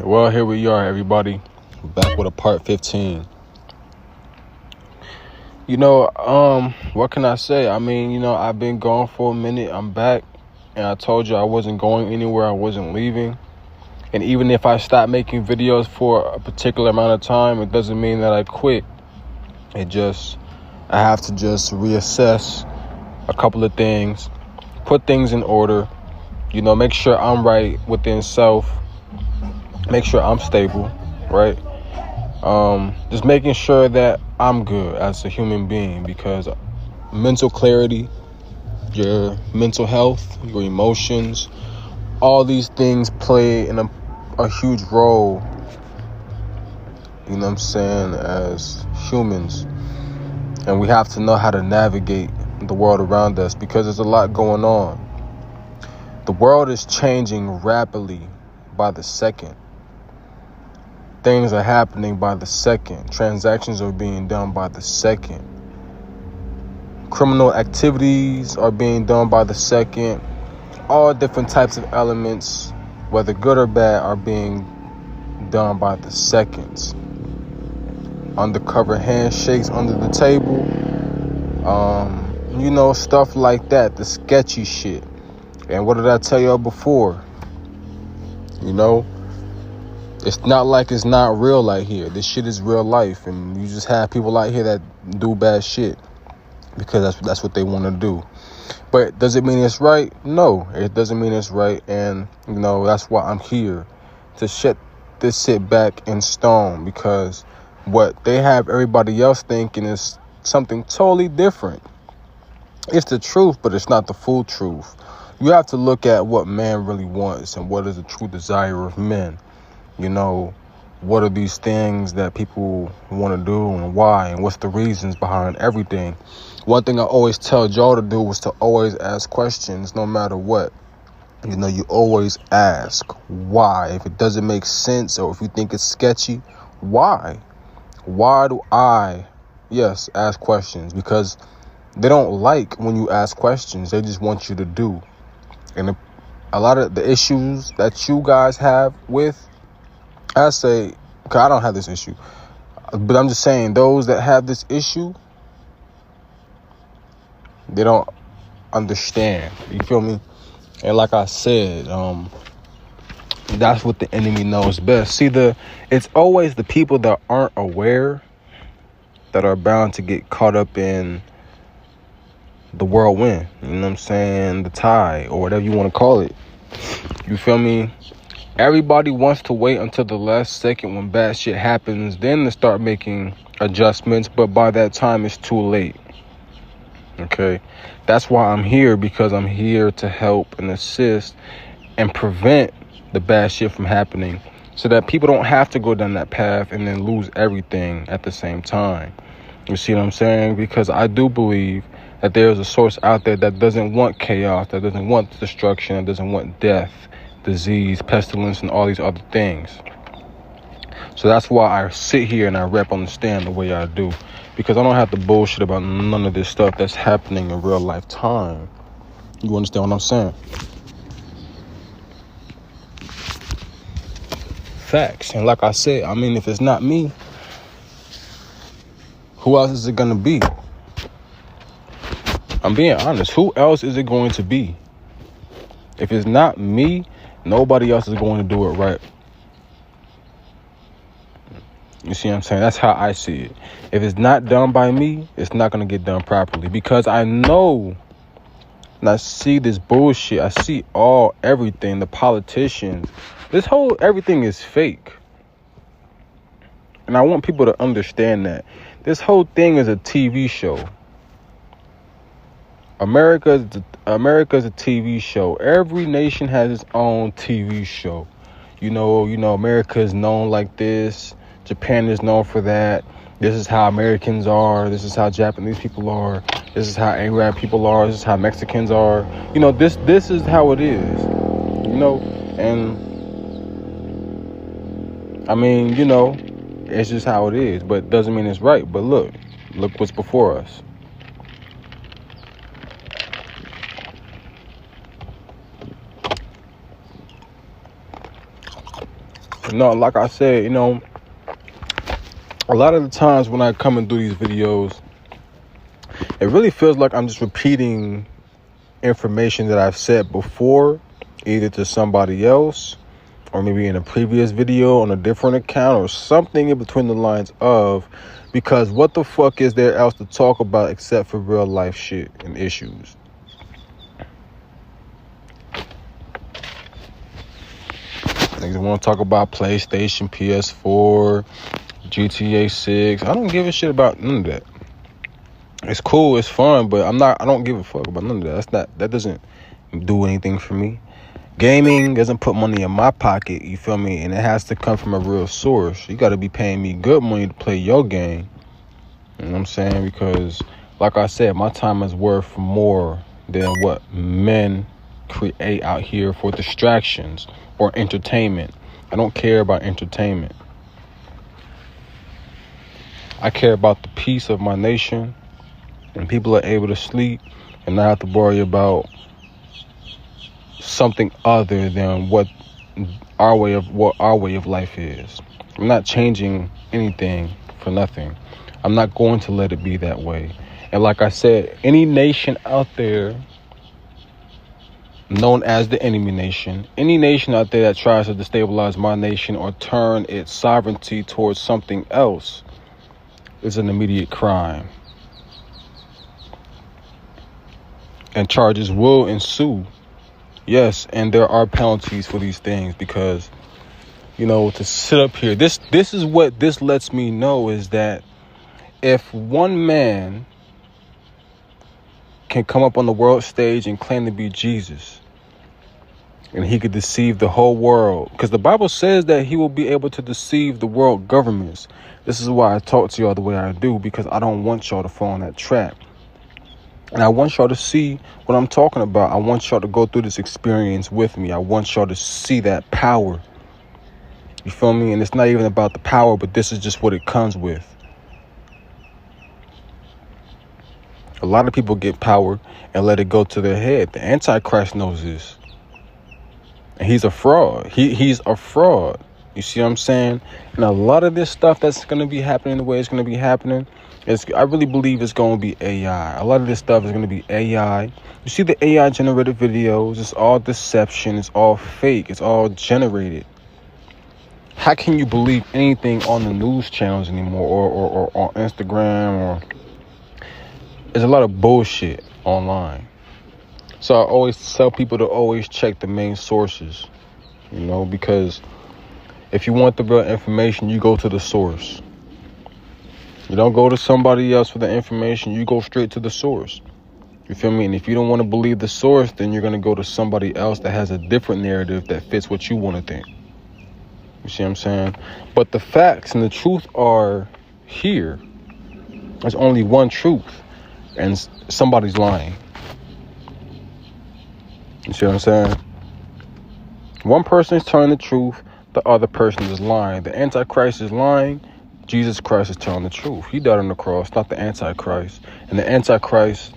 Well, here we are, everybody. Back with a part 15. What can I say? I've been gone for a minute. I'm back. And I told you I wasn't going anywhere. I wasn't leaving. And even if I stop making videos for a particular amount of time, it doesn't mean that I quit. I have to just reassess a couple of things, put things in order, make sure I'm right within self, make sure I'm stable, right? Just making sure that I'm good as a human being, because mental clarity, your mental health, your emotions, all these things play in a huge role, as humans. And we have to know how to navigate the world around us, because there's a lot going on. The world is changing rapidly by the second. Things are happening by the second. Transactions are being done by the second. Criminal activities are being done by the second. All different types of elements, whether good or bad, are being done by the seconds. Undercover handshakes under the table. Stuff like that. The sketchy shit. And what did I tell y'all before? It's not like it's not real out here. This shit is real life. And you just have people out here that do bad shit because that's what they want to do. But does it mean it's right? No, it doesn't mean it's right. And, that's why I'm here, to shut this shit back in stone, because what they have everybody else thinking is something totally different. It's the truth, but it's not the full truth. You have to look at what man really wants and what is the true desire of men. What are these things that people want to do and why, and what's the reasons behind everything. One thing I always tell y'all to do was to always ask questions no matter what. You always ask why. If it doesn't make sense, or if you think it's sketchy, why? Why do I, ask questions? Because they don't like when you ask questions. They just want you to do. And a lot of the issues that you guys have with, I say, because I don't have this issue, but I'm just saying, those that have this issue, they don't understand. You feel me? And like I said, that's what the enemy knows best. See, it's always the people that aren't aware that are bound to get caught up in the whirlwind. The tide, or whatever you want to call it. You feel me? Everybody wants to wait until the last second when bad shit happens, then to start making adjustments. But by that time, it's too late. Okay? That's why I'm here, because I'm here to help and assist and prevent the bad shit from happening, so that people don't have to go down that path and then lose everything at the same time. You see what I'm saying? Because I do believe that there's a source out there that doesn't want chaos, that doesn't want destruction, that doesn't want death, disease, pestilence, and all these other things. So that's why I sit here and I rep on the stand the way I do, because I don't have to bullshit about none of this stuff that's happening in real life time. You understand what I'm saying? Facts. And like I said, if it's not me, who else is it gonna be? I'm being honest. Who else is it going to be? If it's not me, nobody else is going to do it right. You see what I'm saying? That's how I see it. If it's not done by me, it's not going to get done properly. Because I know, and I see this bullshit. I see everything, the politicians. Everything is fake. And I want people to understand that. This whole thing is a TV show. America's a TV show. Every nation has its own TV show. America is known like this. Japan is known for that. This is how Americans are. This is how Japanese people are. This is how Arab people are. This is how Mexicans are. This is how it is. And it's just how it is. But it doesn't mean it's right. But look what's before us. No, like I said, you know, a lot of the times when I come and do these videos, it really feels like I'm just repeating information that I've said before, either to somebody else or maybe in a previous video on a different account or something in between the lines of, because what the fuck is there else to talk about except for real life shit and issues? Niggas want to talk about PlayStation, PS4, GTA 6. I don't give a shit about none of that. It's cool, it's fun, but I don't give a fuck about none of that. That doesn't do anything for me. Gaming doesn't put money in my pocket, you feel me? And it has to come from a real source. You got to be paying me good money to play your game. You know what I'm saying? Because, like I said, my time is worth more than what men create out here for distractions or entertainment. I don't care about entertainment. I care about the peace of my nation, and people are able to sleep and not have to worry about something other than what our way of life is. I'm not changing anything for nothing. I'm not going to let it be that way. And like I said, any nation out there known as the enemy nation, any nation out there that tries to destabilize my nation or turn its sovereignty towards something else is an immediate crime. And charges will ensue. Yes, and there are penalties for these things because, you know, to sit up here, this is what this lets me know, is that if one man can come up on the world stage and claim to be Jesus, and he could deceive the whole world, because the Bible says that he will be able to deceive the world governments. This is why I talk to y'all the way I do, because I don't want y'all to fall in that trap. And I want y'all to see what I'm talking about. I want y'all to go through this experience with me. I want y'all to see that power. You feel me? And it's not even about the power, but this is just what it comes with. A lot of people get power and let it go to their head. The Antichrist knows this. And he's a fraud. He's a fraud. You see what I'm saying? And a lot of this stuff that's going to be happening the way it's going to be happening, I really believe it's going to be AI. A lot of this stuff is going to be AI. You see the AI generated videos, it's all deception, it's all fake, it's all generated. How can you believe anything on the news channels anymore or on Instagram? There's a lot of bullshit online. So I always tell people to always check the main sources, you know, because if you want the real information, you go to the source. You don't go to somebody else for the information. You go straight to the source. You feel me? And if you don't want to believe the source, then you're going to go to somebody else that has a different narrative that fits what you want to think. You see what I'm saying? But the facts and the truth are here. There's only one truth, and somebody's lying. You see what I'm saying? One person is telling the truth, the other person is lying. The Antichrist is lying. Jesus Christ is telling the truth. He died on the cross, not the Antichrist. And the Antichrist,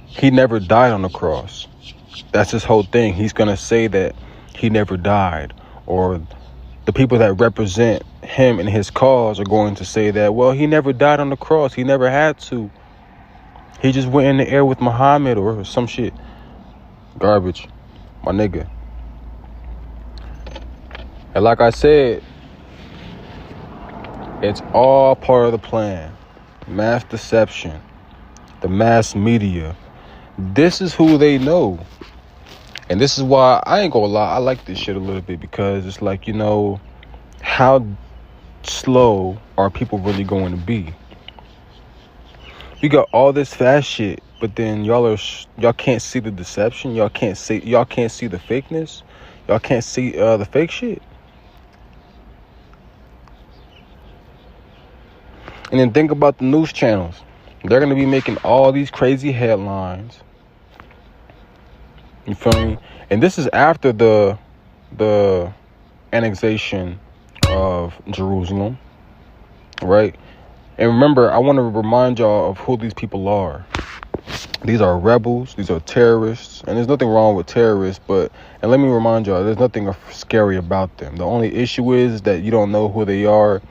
he never died on the cross. That's his whole thing. He's going to say that he never died. Or the people that represent him and his cause are going to say that, well, he never died on the cross. He never had to. He just went in the air with Muhammad or some shit. Garbage. My nigga. And like I said, it's all part of the plan. Mass deception. The mass media. This is who they know. And this is why I ain't gonna lie, I like this shit a little bit, because it's like, you know, how slow are people really going to be? We got all this fast shit, but then y'all can't see the deception. Y'all can't see the fakeness. Y'all can't see the fake shit. And then think about the news channels. They're going to be making all these crazy headlines. You feel me? And this is after the annexation of Jerusalem, right? And remember, I want to remind y'all of who these people are. These are rebels. These are terrorists. And there's nothing wrong with terrorists, and let me remind y'all, there's nothing scary about them. The only issue is that you don't know who they are,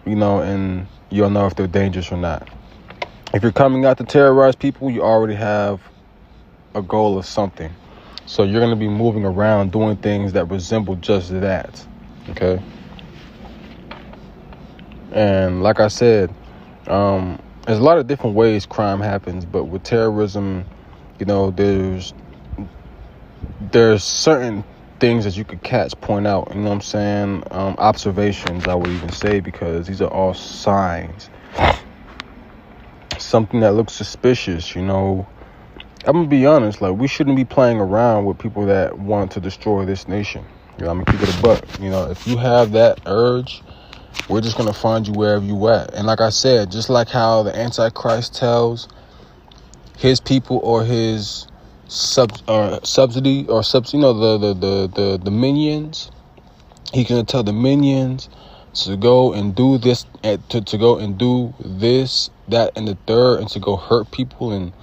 and you don't know if they're dangerous or not. If you're coming out to terrorize people, you already have a goal of something. So you're going to be moving around doing things that resemble just that. Okay? And like I said, there's a lot of different ways crime happens, but with terrorism, there's certain things that you could point out, observations, I would even say, because these are all signs. Something that looks suspicious, I'm gonna be honest, like, we shouldn't be playing around with people that want to destroy this nation. I'm gonna keep it a buck. If you have that urge, we're just gonna find you wherever you at. And like I said, just like how the Antichrist tells his people or his the minions, he's gonna tell the minions to go and do this, to go and do this, that, and the third, and to go hurt people and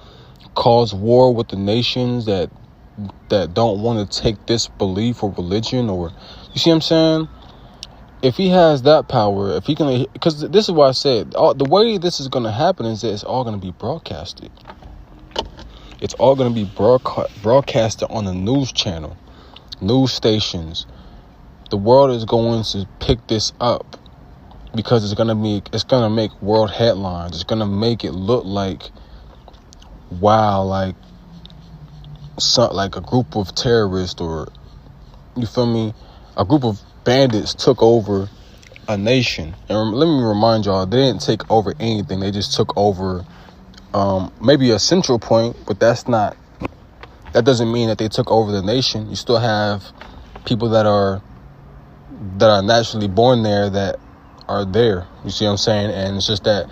cause war with the nations that don't want to take this belief or religion, or, you see what I'm saying? If he has that power, if he can, because this is why I said, the way this is going to happen is that it's all going to be broadcasted. It's all going to be broadcasted on the news channel, news stations. The world is going to pick this up because it's going to make world headlines. It's going to make it look like, wow, like a group of terrorists, or, you feel me, a group of bandits took over a nation. And let me remind y'all, they didn't take over anything. They just took over maybe a central point, but that doesn't mean that they took over the nation. You still have people that are naturally born there that are there. You see what I'm saying? And it's just that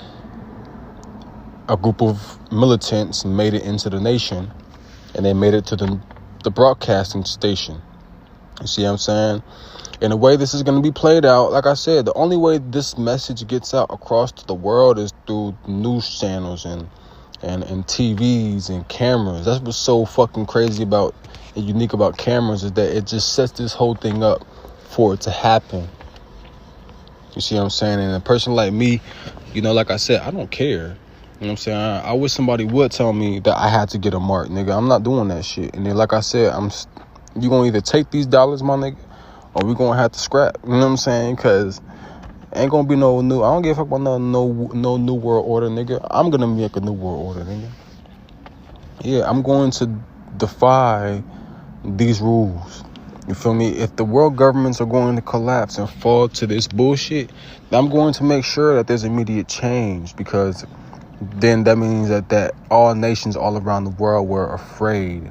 a group of militants made it into the nation, and they made it to the broadcasting station. You see what I'm saying? And the way this is going to be played out, like I said, the only way this message gets out across to the world is through news channels and TVs and cameras. That's what's so fucking crazy about and unique about cameras, is that it just sets this whole thing up for it to happen. You see what I'm saying? And a person like me, like I said, I don't care. You know what I'm saying? I wish somebody would tell me that I had to get a mark, nigga. I'm not doing that shit. And then, like I said, you gonna either take these dollars, my nigga, or we gonna have to scrap. You know what I'm saying? Because ain't gonna be I don't give a fuck about no new world order, nigga. I'm gonna make a new world order, nigga. Yeah, I'm going to defy these rules. You feel me? If the world governments are going to collapse and fall to this bullshit, I'm going to make sure that there's immediate change, because then that means that all nations all around the world were afraid.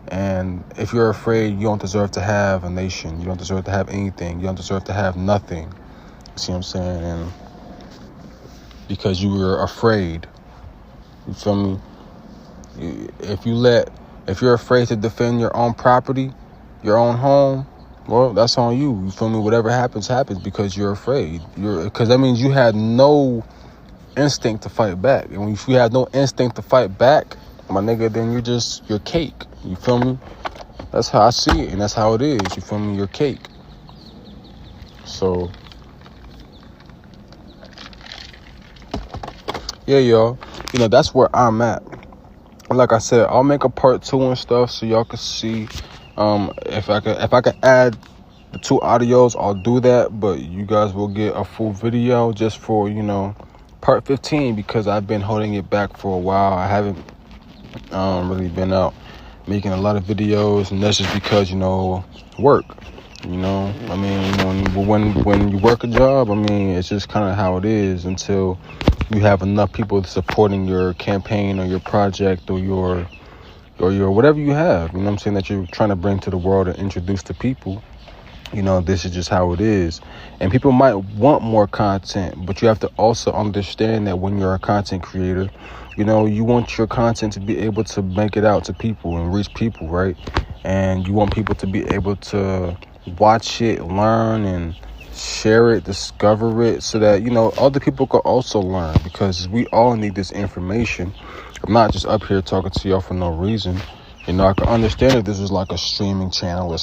And if you're afraid, you don't deserve to have a nation. You don't deserve to have anything. You don't deserve to have nothing. See what I'm saying? And because you were afraid. You feel me? If you're afraid to defend your own property, your own home, well, that's on you. You feel me? Whatever happens because you're afraid. Because that means you had no instinct to fight back. And if you have no instinct to fight back, my nigga, then you're cake. You feel me? That's how I see it, and that's how it is. You feel me? You're cake. So, yeah, y'all. That's where I'm at. Like I said, I'll make a part 2 and stuff so y'all can see. If I could add the 2 audios, I'll do that. But you guys will get a full video just for, part 15, because I've been holding it back for a while. I haven't really been out making a lot of videos, and that's just because, work. I mean, when you work a job, I mean, it's just kind of how it is until you have enough people supporting your campaign or your project or your whatever you have, you know what I'm saying, that you're trying to bring to the world and introduce to people. This is just how it is. And people might want more content, but you have to also understand that when you're a content creator, you want your content to be able to make it out to people and reach people, right? And you want people to be able to watch it, learn, and share it, discover it, so that, other people can also learn, because we all need this information. I'm not just up here talking to y'all for no reason. You know, I can understand if this was like a streaming channel or